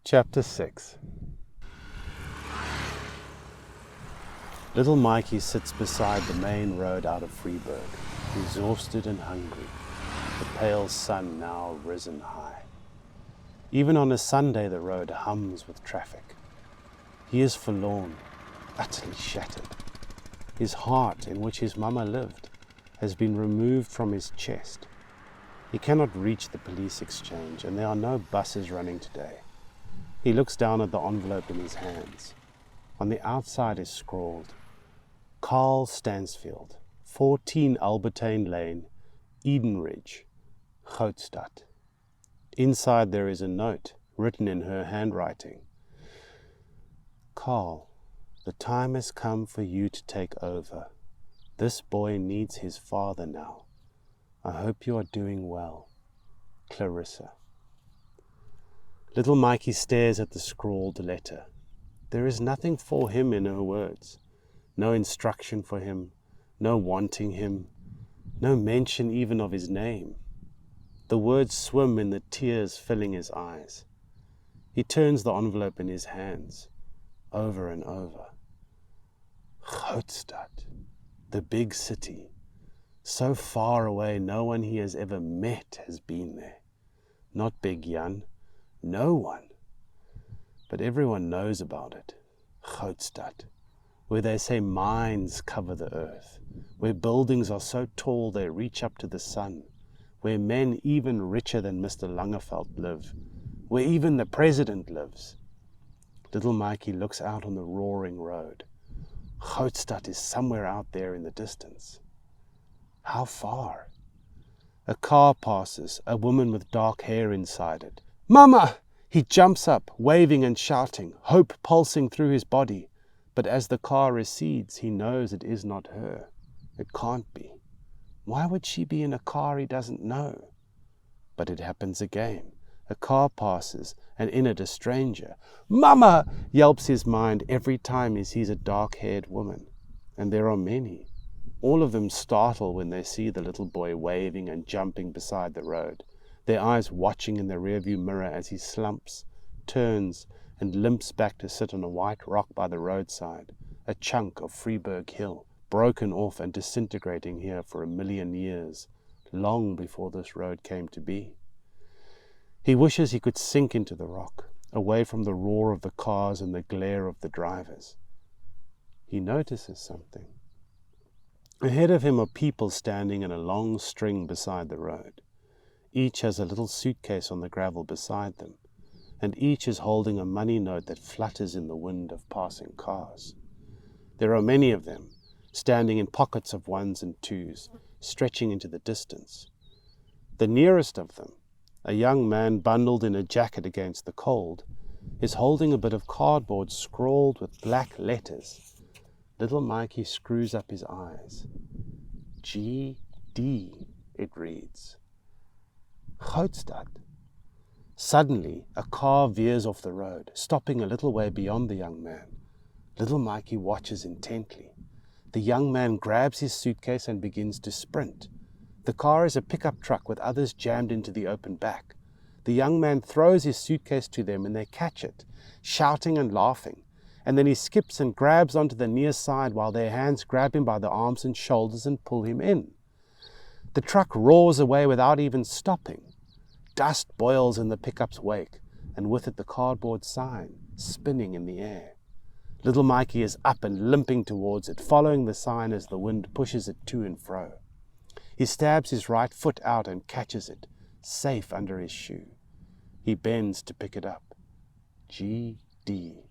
Chapter 6. Little Mikey sits beside the main road out of Freeburg, exhausted and hungry, the pale sun now risen high. Even on a Sunday the road hums with traffic. He is forlorn, utterly shattered. His heart, in which his mama lived, has been removed from his chest. He cannot reach the police exchange, and there are no buses running today. He looks down at the envelope in his hands. On the outside is scrawled, Carl Stansfield, 14 Albertine Lane, Edenridge, Grootstad. Inside there is a note, written in her handwriting. Carl, the time has come for you to take over. This boy needs his father now. I hope you are doing well. Clarissa. Little Mikey stares at the scrawled letter. There is nothing for him in her words. No instruction for him, no wanting him, no mention even of his name. The words swim in the tears filling his eyes. He turns the envelope in his hands, over and over. Grootstad, the big city, so far away no one he has ever met has been there. Not Big Jan, no one. But everyone knows about it. Grootstad, where they say mines cover the earth, where buildings are so tall they reach up to the sun, where men even richer than Mr. Langeveld live, where even the president lives. Little Mikey looks out on the roaring road. Grootstad is somewhere out there in the distance. How far? A car passes, a woman with dark hair inside it. Mama! He jumps up, waving and shouting, hope pulsing through his body. But as the car recedes, he knows it is not her. It can't be. Why would she be in a car he doesn't know? But it happens again. A car passes, and in it a stranger. Mama! Yelps his mind every time he sees a dark-haired woman. And there are many. All of them startle when they see the little boy waving and jumping beside the road, their eyes watching in the rearview mirror as he slumps, turns, and limps back to sit on a white rock by the roadside, a chunk of Freeburg Hill, broken off and disintegrating here for 1,000,000 years, long before this road came to be. He wishes he could sink into the rock, away from the roar of the cars and the glare of the drivers. He notices something. Ahead of him are people standing in a long string beside the road. Each has a little suitcase on the gravel beside them, and each is holding a money note that flutters in the wind of passing cars. There are many of them, standing in pockets of ones and twos, stretching into the distance. The nearest of them, a young man bundled in a jacket against the cold, is holding a bit of cardboard scrawled with black letters. Little Mikey screws up his eyes. G.D., it reads. Grootstad. Suddenly, a car veers off the road, stopping a little way beyond the young man. Little Mikey watches intently. The young man grabs his suitcase and begins to sprint. The car is a pickup truck with others jammed into the open back. The young man throws his suitcase to them and they catch it, shouting and laughing. And then he skips and grabs onto the near side while their hands grab him by the arms and shoulders and pull him in. The truck roars away without even stopping. Dust boils in the pickup's wake, and with it the cardboard sign, spinning in the air. Little Mikey is up and limping towards it, following the sign as the wind pushes it to and fro. He stabs his right foot out and catches it, safe under his shoe. He bends to pick it up. G.D.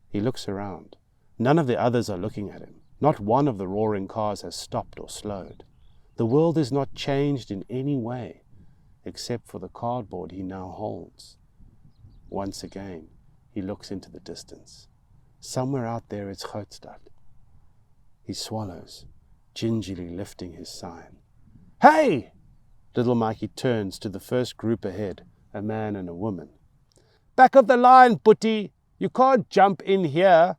He looks around. None of the others are looking at him. Not one of the roaring cars has stopped or slowed. The world is not changed in any way, except for the cardboard he now holds. Once again, he looks into the distance. Somewhere out there is Grootstad. He swallows, gingerly lifting his sign. Hey! Little Mikey turns to the first group ahead, a man and a woman. Back of the line, Putty! You can't jump in here.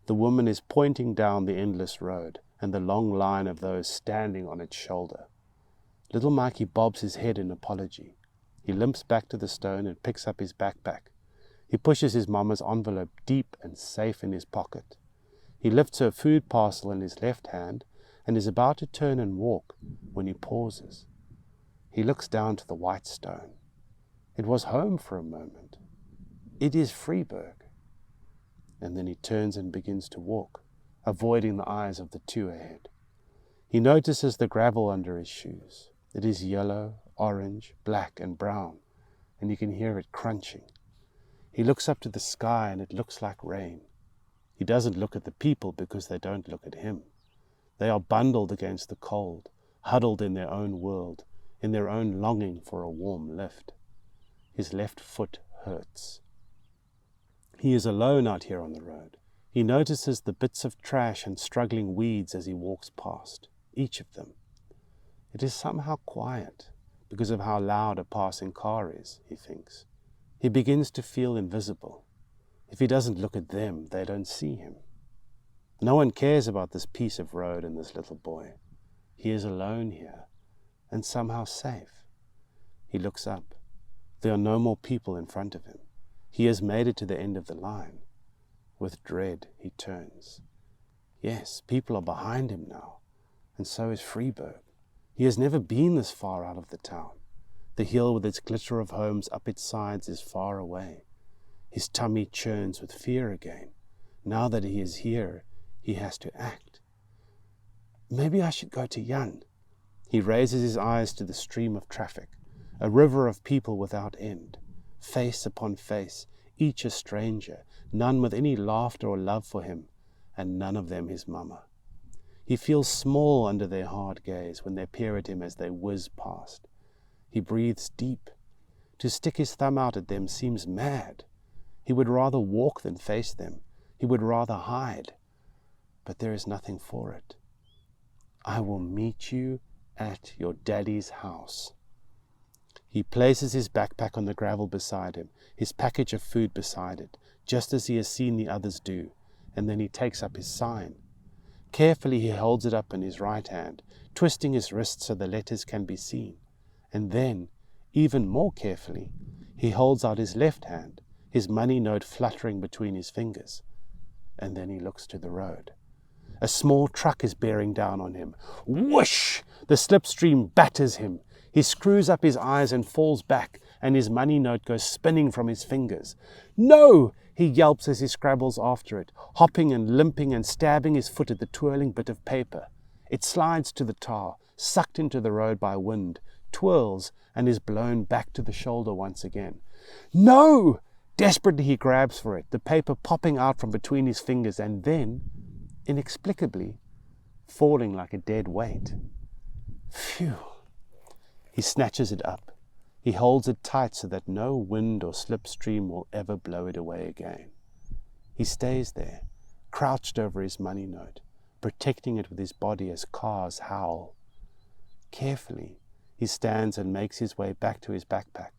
The woman is pointing down the endless road and the long line of those standing on its shoulder. Little Mikey bobs his head in apology. He limps back to the stone and picks up his backpack. He pushes his mama's envelope deep and safe in his pocket. He lifts her food parcel in his left hand and is about to turn and walk when he pauses. He looks down to the white stone. It was home for a moment. It is Freeburg. And then he turns and begins to walk, avoiding the eyes of the two ahead. He notices the gravel under his shoes. It is yellow, orange, black, and brown, and you can hear it crunching. He looks up to the sky and it looks like rain. He doesn't look at the people because they don't look at him. They are bundled against the cold, huddled in their own world, in their own longing for a warm lift. His left foot hurts. He is alone out here on the road. He notices the bits of trash and struggling weeds as he walks past, each of them. It is somehow quiet because of how loud a passing car is, he thinks. He begins to feel invisible. If he doesn't look at them, they don't see him. No one cares about this piece of road and this little boy. He is alone here, and somehow safe. He looks up. There are no more people in front of him. He has made it to the end of the line. With dread, he turns. Yes, people are behind him now, and so is Freeburg. He has never been this far out of the town. The hill with its glitter of homes up its sides is far away. His tummy churns with fear again. Now that he is here, he has to act. Maybe I should go to Jan. He raises his eyes to the stream of traffic, a river of people without end, face upon face, each a stranger, none with any laughter or love for him, and none of them his mama. He feels small under their hard gaze when they peer at him as they whiz past. He breathes deep. To stick his thumb out at them seems mad. He would rather walk than face them. He would rather hide. But there is nothing for it. I will meet you at your daddy's house. He places his backpack on the gravel beside him, his package of food beside it, just as he has seen the others do, and then he takes up his sign. Carefully he holds it up in his right hand, twisting his wrist so the letters can be seen. And then, even more carefully, he holds out his left hand, his money note fluttering between his fingers. And then he looks to the road. A small truck is bearing down on him. Whoosh! The slipstream batters him. He screws up his eyes and falls back, and his money note goes spinning from his fingers. No! He yelps as he scrabbles after it, hopping and limping and stabbing his foot at the twirling bit of paper. It slides to the tar, sucked into the road by wind, twirls, and is blown back to the shoulder once again. No! Desperately he grabs for it, the paper popping out from between his fingers, and then, inexplicably, falling like a dead weight. Phew! He snatches it up. He holds it tight so that no wind or slipstream will ever blow it away again. He stays there, crouched over his money note, protecting it with his body as cars howl. Carefully, he stands and makes his way back to his backpack.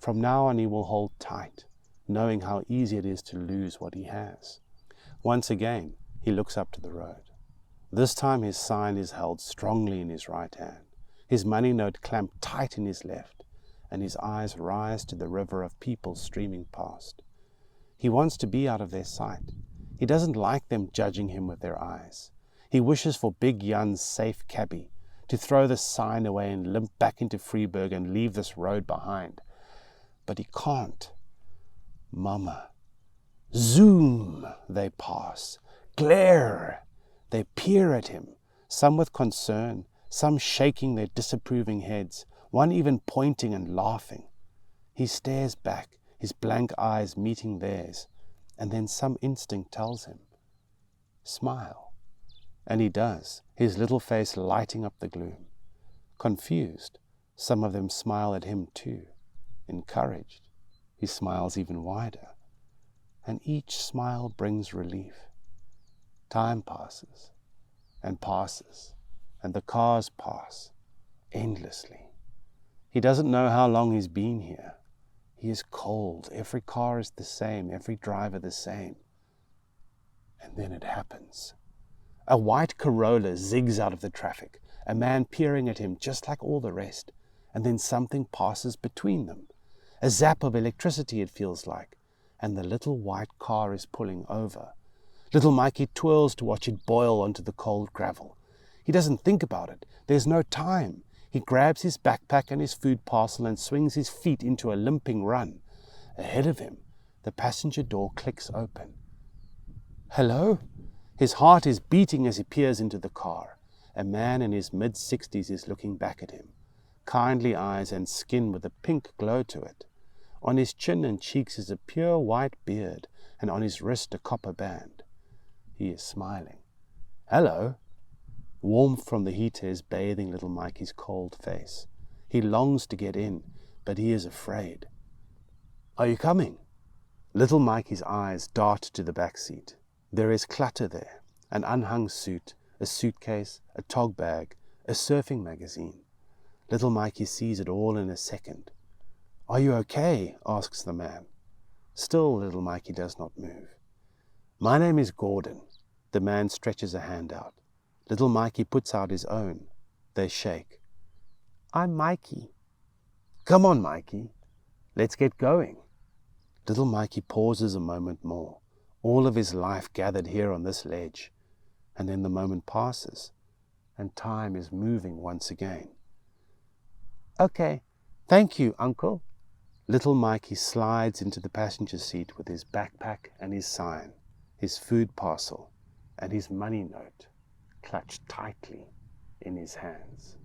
From now on he will hold tight, knowing how easy it is to lose what he has. Once again, he looks up to the road. This time his sign is held strongly in his right hand, his money note clamped tight in his left, and his eyes rise to the river of people streaming past. He wants to be out of their sight. He doesn't like them judging him with their eyes. He wishes for Big Jan's safe cabbie, to throw the sign away and limp back into Freeburg and leave this road behind. But he can't. Mama. Zoom! They pass. Glare! They peer at him, some with concern, some shaking their disapproving heads, one even pointing and laughing. He stares back, his blank eyes meeting theirs, and then some instinct tells him, smile. And he does, his little face lighting up the gloom. Confused, some of them smile at him too. Encouraged, he smiles even wider. And each smile brings relief. Time passes, and the cars pass, endlessly. He doesn't know how long he's been here. He is cold. Every car is the same, every driver the same. And then it happens. A white Corolla zigs out of the traffic, a man peering at him just like all the rest, and then something passes between them. A zap of electricity, it feels like. and the little white car is pulling over. Little Mikey twirls to watch it boil onto the cold gravel. He doesn't think about it. There's no time. He grabs his backpack and his food parcel and swings his feet into a limping run. Ahead of him, the passenger door clicks open. Hello? His heart is beating as he peers into the car. A man in his mid-60s is looking back at him. Kindly eyes and skin with a pink glow to it. On his chin and cheeks is a pure white beard, and on his wrist a copper band. He is smiling. Hello. Warmth from the heater is bathing little Mikey's cold face. He longs to get in, but he is afraid. Are you coming? Little Mikey's eyes dart to the back seat. There is clutter there, an unhung suit, a suitcase, a tog bag, a surfing magazine. Little Mikey sees it all in a second. Are you okay? Asks the man. Still, little Mikey does not move. My name is Gordon. The man stretches a hand out. Little Mikey puts out his own. They shake. I'm Mikey. Come on, Mikey. Let's get going. Little Mikey pauses a moment more, all of his life gathered here on this ledge. And then the moment passes, and time is moving once again. Okay, thank you, Uncle. Little Mikey slides into the passenger seat with his backpack and his sign, his food parcel, and his money note clutched tightly in his hands.